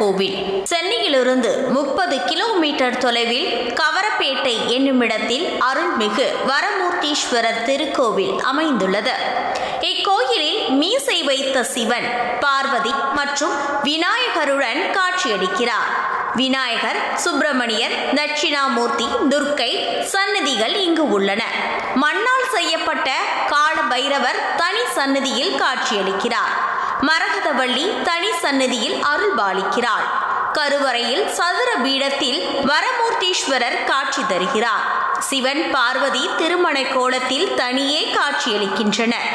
கோவில். சென்னையிலிருந்து 30 கிலோமீட்டர் தொலைவில் கவரப்பேட்டை என்னுமிடத்தில் அருள்மிகு வரமூர்த்தீஸ்வரர் திருக்கோவில் அமைந்துள்ளது. இக்கோயிலில் மீசை வைத்த சிவன், பார்வதி மற்றும் விநாயகருடன் காட்சியளிக்கிறார். விநாயகர், சுப்பிரமணியர், தட்சிணாமூர்த்தி, துர்க்கை சன்னதிகள் இங்கு உள்ளன. மண்ணால் செய்யப்பட்ட கால பைரவர் தனி சன்னதியில் காட்சியளிக்கிறார். மரகதவள்ளி தனி சன்னதியில் அருள்பாலிக்கிறாள். கருவறையில் சதுர பீடத்தில் வரமூர்த்தீஸ்வரர் காட்சி தருகிறார். சிவன், பார்வதி திருமண கோலத்தில் தனியே காட்சியளிக்கின்றனர்.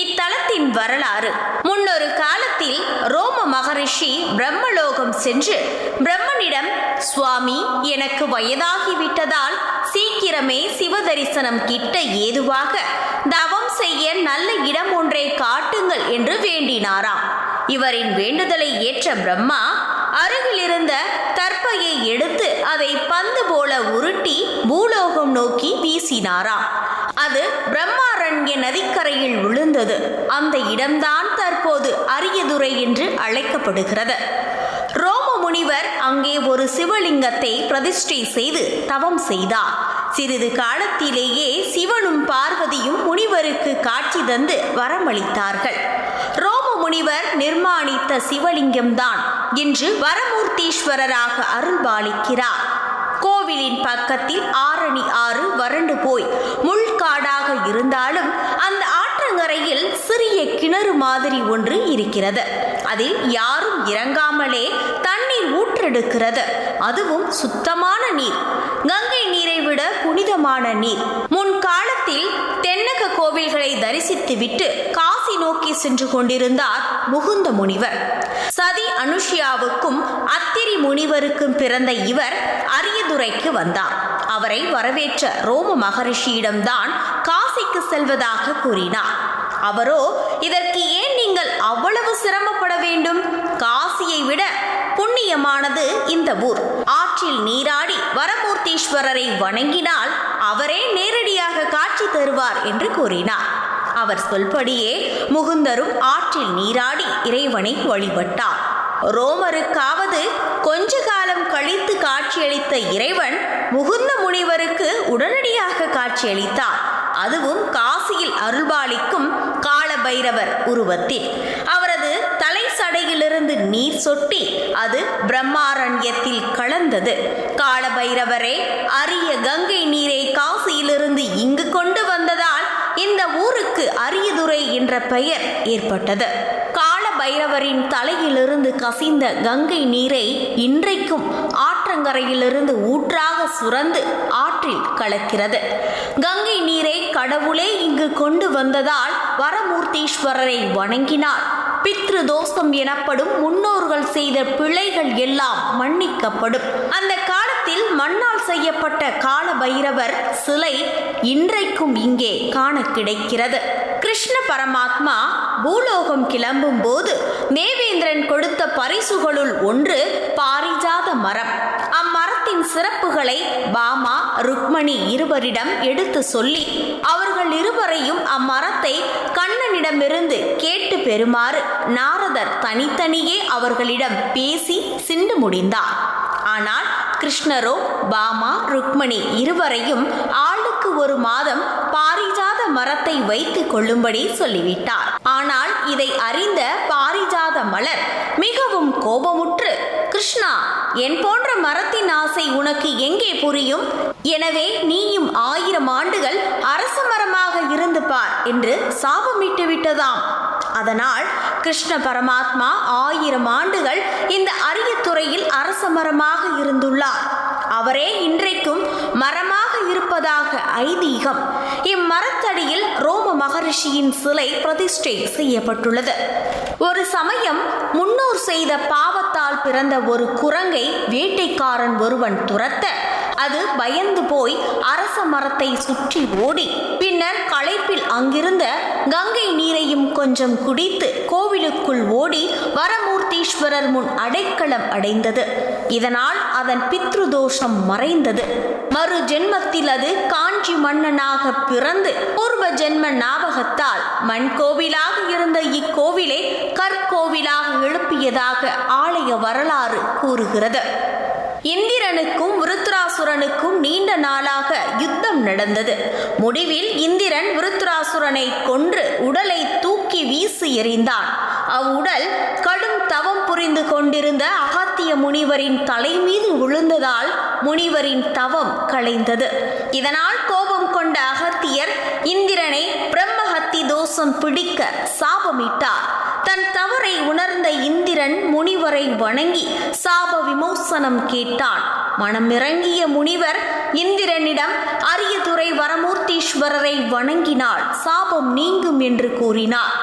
இத்தலத்தின் வரலாறு: முன்னொரு காலத்தில் ரோம மகரிஷி பிரம்மலோகம் சென்று பிரம்மனிடம், சுவாமி, எனக்கு வயதாகிவிட்டதால் சீக்கிரமே சிவதரிசனம் கிட்ட ஏதுவாக தவம் செய்ய நல்ல இடம் ஒன்றை காட்டுங்கள் என்று வேண்டினாராம். இவரின் வேண்டுதலை ஏற்ற பிரம்மா அருகிலிருந்த தர்ப்பையை எடுத்து அதை பந்து போல உருட்டி பூலோகம் நோக்கி வீசினாராம். அது பிரம்மாரண்ய நதிக்கரையில் விழுந்தது. அந்த இடம்தான் தற்போது அரியதுரை என்று அழைக்கப்படுகிறது. ரோம முனிவர் அங்கே ஒரு சிவலிங்கத்தை பிரதிஷ்டை செய்து தவம் செய்தார். சிறிது காலத்திலேயே சிவனும் பார்வதியும் முனிவருக்கு காட்சி தந்து வரமளித்தார்கள். ரோம முனிவர் நிர்மாணித்த சிவலிங்கம்தான் இன்று வரமூர்த்தீஸ்வரராக அருள்பாலிக்கிறார். கோவிலின் பக்கத்தில் ஆரணி ஆறு வறண்டு போய் முள்காடாக இருந்தாலும் அந்த ஆற்றங்கரையில் சிறிய கிணறு மாதிரி ஒன்று இருக்கிறது. அதில் யாரும் இறங்காமலே தண்ணீர் ஊற்றெடுக்கிறது. அதுவும் சுத்தமான நீர், கங்கை நீரை விட புனிதமான நீர். முன்காலத்தில் தென்னக கோவில்களை தரிசித்துவிட்டு காசி நோக்கி சென்று கொண்டிருந்தார் முகுந்த முனிவர். சதி அனுஷ்யாவுக்கும் அத்திரி முனிவருக்கும் பிறந்த இவர் அரியதுரைக்கு வந்தார். அவரை வரவேற்ற ரோம மகரிஷியிடம்தான் காசிக்கு செல்வதாக கூறினார். அவரோ, இதற்கு ஏன் நீங்கள் அவ்வளவு சிரமப்பட வேண்டும்? காசியை விட புண்ணியமானது இந்த ஊர். ஆற்றில் நீராடி வரமூர்த்தீஸ்வரரை வணங்கினால் அவரே நேரடியாக காட்சி தருவார் என்று கூறினார். அவர் சொல்படியே முகுந்தரும் ஆற்றில் நீராடி இறைவனை வழிபட்டார். ரோமருக்காவது கொஞ்ச காலம் கழித்து காட்சியளித்த இறைவன் முகுந்த முனிவருக்கு உடனடியாக காட்சியளித்தார். அதுவும் காசியில் அருள்பாலிக்கும் கால பைரவர் உருவத்தில். அவரது தலை சடையிலிருந்து நீர் சொட்டி அது பிரம்மாரண்யத்தில் கலந்தது. கால பைரவரே அரிய கங்கை நீரை காசியிலிருந்து இங்கு கொண்டு வந்ததால் இந்த ஊருக்கு அரியதுரை என்ற பெயர் ஏற்பட்டது. கால பைரவரின் தலையிலிருந்து கசிந்த கங்கை நீரை இன்றைக்கும் ஆற்றங்கரையிலிருந்து ஊற்றாக சுரந்து ஆற்றில் கலக்கிறது. கங்கை நீரை கடவுளே இங்கு கொண்டு வந்ததால் வரமூர்த்தீஸ்வரரை வணங்கினார். பித்ரு தோஷம் எனப்படும் முன்னோர்கள் செய்த பிழைகள் எல்லாம் மன்னிக்கப்படும். அந்த காலத்தில் மண்ணால் செய்யப்பட்ட கால பைரவர் சிலை இன்றைக்கும் இங்கே காண கிடைக்கிறது. கிருஷ்ண பரமாத்மா பூலோகம் கிளம்பும் போது தேவேந்திரன் கொடுத்த பரிசுகளுள் ஒன்று பாரிஜாத மரம். அம்மரத்தின் சிறப்புகளை பாமா, ருக்மணி இருவரிடம் எடுத்து சொல்லி அவர்கள் இருவரையும் அம்மரத்தை கண்ணனிடமிருந்து கேட்டு பெறுமாறு நாரதர் தனித்தனியே அவர்களிடம் பேசி சிண்டு முடிந்தார். ஆனால் கிருஷ்ணரோ பாமா, ருக்மணி இருவரையும் ஆளுக்கு ஒரு மாதம் பாரிஜாத மரத்தை வைத்துக் கொள்ளும்படி சொல்லிவிட்டார். ஆனால் இதை அறிந்த பாரிஜாத மலர் மிகவும் கோபமுற்று, கிருஷ்ணா, என் போன்ற மரத்தின் ஆசை உனக்கு எங்கே புரியும்? எனவே நீயும் 1000 ஆண்டுகள் அரச மரமாக இருந்து பார் என்று சாபமிட்டு விட்டதாம். அதனால் கிருஷ்ண பரமாத்மா 1000 ஆண்டுகள் இந்த அரிய துறையில் அரச மரமாக இருந்துள்ளார். அவரே இன்றைக்கும் மரமாக இருப்பதாக ஐதீகம். இம்மரத்தடியில் ரோம மகரிஷியின் சிலை பிரதிஷ்டை செய்யப்பட்டுள்ளது. ஒரு சமயம் முன்னோர் செய்த பாவத்தால் பிறந்த ஒரு குரங்கை வேட்டைக்காரன் ஒருவன் துரத்த அது பயந்து போய் அரச மரத்தை சுற்றி ஓடி பின்னர் களைப்பில் அங்கிருந்த கங்கை நீரையும் கொஞ்சம் குடித்து கோவிலுக்குள் ஓடி வரமூர்த்தீஸ்வரர் முன் அடைக்கலம் அடைந்தது. இதனால் அதன் பித்ரு தோஷம் மறைந்தது. மறு ஜென்மத்தில் அது காஞ்சி மன்னனாக பிறந்து பூர்வ ஜென்ம ஞாபகத்தால் மண் கோவிலாக இருந்த இக்கோவிலை கற்கோவிலாக எழுப்பியதாக ஆலய வரலாறு கூறுகிறது. இந்திரனுக்கும் விருத்ராசுரனுக்கும் நீண்ட நாளாக யுத்தம் நடந்தது. முடிவில் இந்திரன் விருத்ராசுரனை கொன்று உடலை தூக்கி வீசி எறிந்தான். அவ்வுடல் கடும் தவம் புரிந்து கொண்டிருந்த அகத்திய முனிவரின் தலை மீது விழுந்ததால் முனிவரின் தவம் கலைந்தது. இதனால் கோபம் கொண்ட அகத்தியர் இந்திரனை பிரம்மஹத்தி தோஷம் பிடிக்க சாபமிட்டார். தன் தவறை உணர்ந்த இந்திரன் முனிவரை வணங்கி சாப விமோசனம் கேட்டான். மனமிறங்கிய முனிவர் இந்திரனிடம் அரியதுரை வரமூர்த்தீஸ்வரரை வணங்கினால் சாபம் நீங்கும் என்று கூறினார்.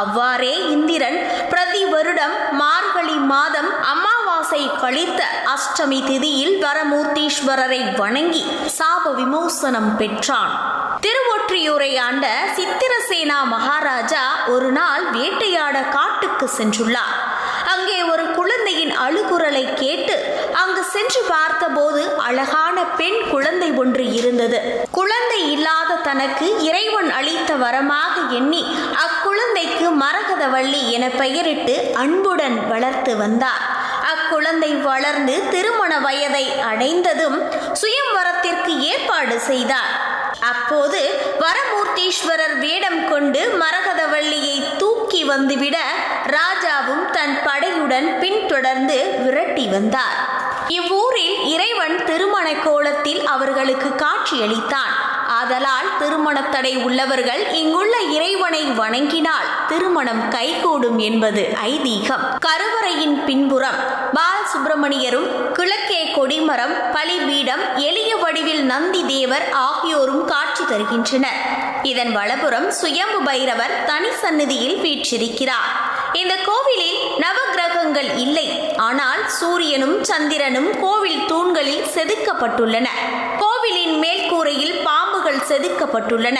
அவ்வாறே இந்திரன் பிரதி வருடம் மார்கழி மாதம் அமாவாசை கழித்த அஷ்டமி திதியில் வரமூர்த்தீஸ்வரரை வணங்கி சாப விமோசனம் பெற்றான். திருவொற்றியூரை ஆண்ட சித்திரசேனா மகாராஜா ஒரு நாள் வேட்டையாட காட்டுக்கு சென்றுள்ளார். அங்கே ஒரு குழந்தையின் அழுகுரலை கேட்டு அங்கு சென்று பார்த்தபோது அழகான பெண் குழந்தை ஒன்று இருந்தது. குழந்தை இல்லாத தனக்கு இறைவன் அளித்த வரமாக எண்ணி அக்குழந்தைக்கு மரகதவள்ளி என பெயரிட்டு அன்புடன் வளர்த்து வந்தார். அக்குழந்தை வளர்ந்து திருமண வயதை அடைந்ததும் சுயம்வரத்திற்கு ஏற்பாடு செய்தார். அப்போது வரமூர்த்தீஸ்வரர் வேடம் கொண்டு மரகதவள்ளியை தூக்கி வந்துவிட ராஜாவும் தன் படையுடன் பின்தொடர்ந்து விரட்டி வந்தார். இவ்வூரில் இறைவன் திருமண கோலத்தில் அவர்களுக்கு காட்சியளித்தான். ஆதலால் திருமணத்தடை உள்ளவர்கள் இங்குள்ள இறைவனை வணங்கினால் திருமணம் கைகூடும் என்பது ஐதீகம். கருவறையின் பின்புறம் பால் சுப்பிரமணியரும் கிழக்கே கொடிமரம், பலிபீடம், எளிய வடிவில் நந்தி தேவர் ஆகியோரும் காட்சி தருகின்றனர். இதன் வலப்புறம் சுயம்பு பைரவர் தனி சந்நிதியில் வீற்றிருக்கிறார். இந்த கோவிலில் நவகிரகங்கள் இல்லை. ஆனால் சூரியனும் சந்திரனும் கோவில் தூண்களில் செதுக்கப்பட்டுள்ளன. கோவிலின் மேல்கூரையில் பாம்புகள் செதுக்கப்பட்டுள்ளன.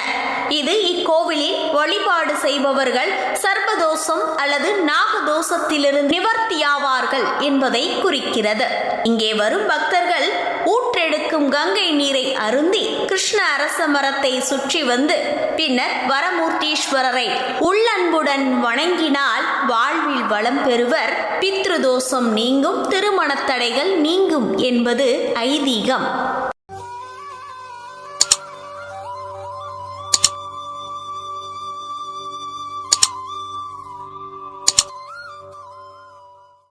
இது இக்கோவிலில் வழிபாடு செய்பவர்கள் சர்ப்பதோஷம் அல்லது நாகதோஷத்திலிருந்து நிவர்த்தியாவார்கள் என்பதை குறிக்கிறது. இங்கே வரும் பக்தர்கள் ஊற்றெடுக்கும் கங்கை நீரை அருந்தி கிருஷ்ண அரச மரத்தை சுற்றி வந்து பின்னர் வரமூர்த்தீஸ்வரரை உள்ளன்புடன் வணங்கினால் வாழ்வில் வளம் பெறுவர், பித்ருதோஷம் நீங்கும், திருமணத் தடைகள் நீங்கும் என்பது ஐதீகம்.